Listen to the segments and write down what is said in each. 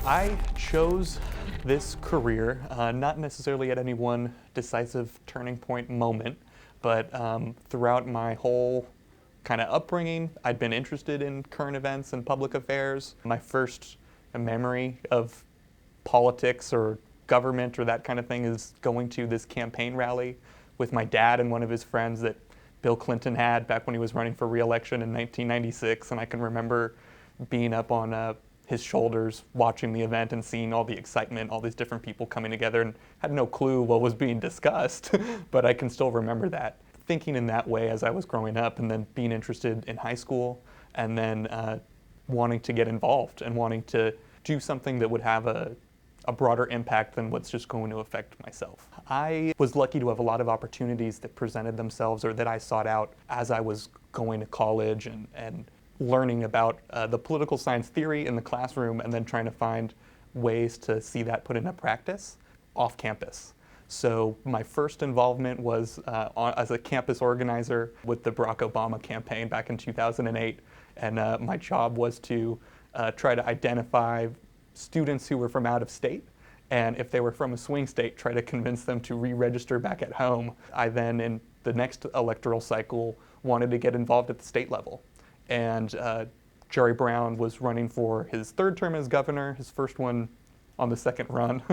I chose this career not necessarily at any one decisive turning point moment, but throughout my whole kind of upbringing, I'd been interested in current events and public affairs. My first memory of politics or government or that kind of thing is going to this campaign rally with my dad and one of his friends that Bill Clinton had back when he was running for re-election in 1996, and I can remember being up on his shoulders watching the event and seeing all the excitement, all these different people coming together, and had no clue what was being discussed, but I can still remember that. Thinking in that way as I was growing up, and then being interested in high school, and then wanting to get involved and wanting to do something that would have a broader impact than what's just going to affect myself. I was lucky to have a lot of opportunities that presented themselves or that I sought out as I was going to college and learning about the political science theory in the classroom, and then trying to find ways to see that put into practice off campus. So my first involvement was as a campus organizer with the Barack Obama campaign back in 2008, and my job was to try to identify students who were from out of state, and if they were from a swing state, try to convince them to re-register back at home. I then, in the next electoral cycle, wanted to get involved at the state level. And Jerry Brown was running for his third term as governor, his first one on the second run,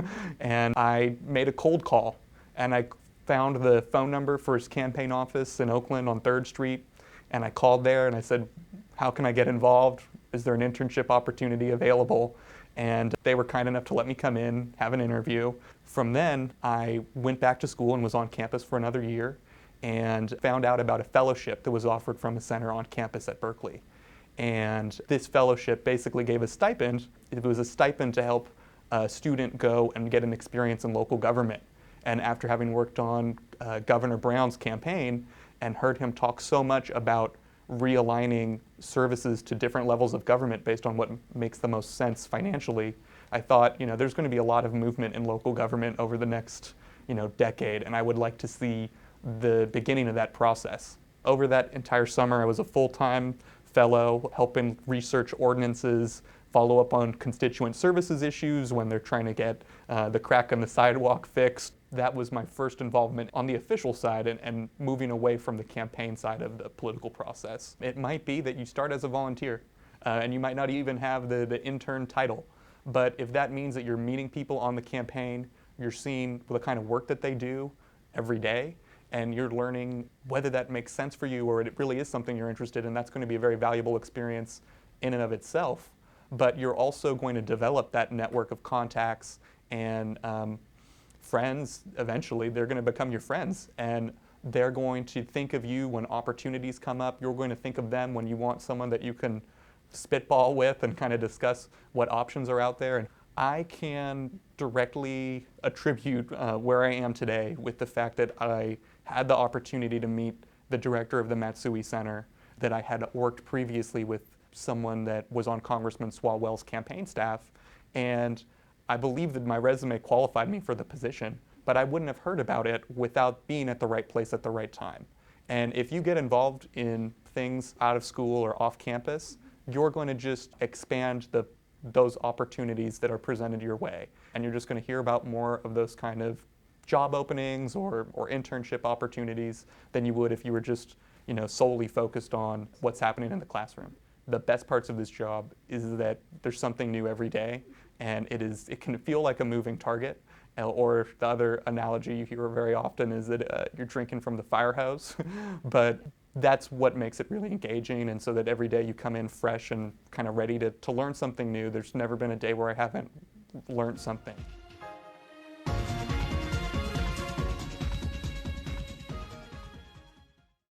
and I made a cold call, and I found the phone number for his campaign office in Oakland on 3rd Street, and I called there and I said, how can I get involved? Is there an internship opportunity available? And they were kind enough to let me come in, have an interview. From then, I went back to school and was on campus for another year, and found out about a fellowship that was offered from a center on campus at Berkeley. And this fellowship basically gave a stipend. It was a stipend to help a student go and get an experience in local government. And after having worked on Governor Brown's campaign and heard him talk so much about realigning services to different levels of government based on what makes the most sense financially, I thought, there's going to be a lot of movement in local government over the next, decade, and I would like to see the beginning of that process. Over that entire summer, I was a full-time fellow helping research ordinances, follow up on constituent services issues when they're trying to get the crack in the sidewalk fixed. That was my first involvement on the official side and moving away from the campaign side of the political process. It might be that you start as a volunteer and you might not even have the intern title, but if that means that you're meeting people on the campaign, you're seeing the kind of work that they do every day, and you're learning whether that makes sense for you or it really is something you're interested in, that's going to be a very valuable experience in and of itself. But you're also going to develop that network of contacts and friends. Eventually, they're going to become your friends, and they're going to think of you when opportunities come up. You're going to think of them when you want someone that you can spitball with and kind of discuss what options are out there. And I can directly attribute where I am today with the fact that I had the opportunity to meet the director of the Matsui Center, that I had worked previously with someone that was on Congressman Swalwell's campaign staff, and I believe that my resume qualified me for the position, but I wouldn't have heard about it without being at the right place at the right time. And if you get involved in things out of school or off campus, you're going to just expand those opportunities that are presented your way. And you're just going to hear about more of those kind of job openings or internship opportunities than you would if you were just, solely focused on what's happening in the classroom. The best parts of this job is that there's something new every day, and it can feel like a moving target. Or the other analogy you hear very often is that you're drinking from the fire hose, but that's what makes it really engaging, and so that every day you come in fresh and kind of ready to learn something new. There's never been a day where I haven't learned something.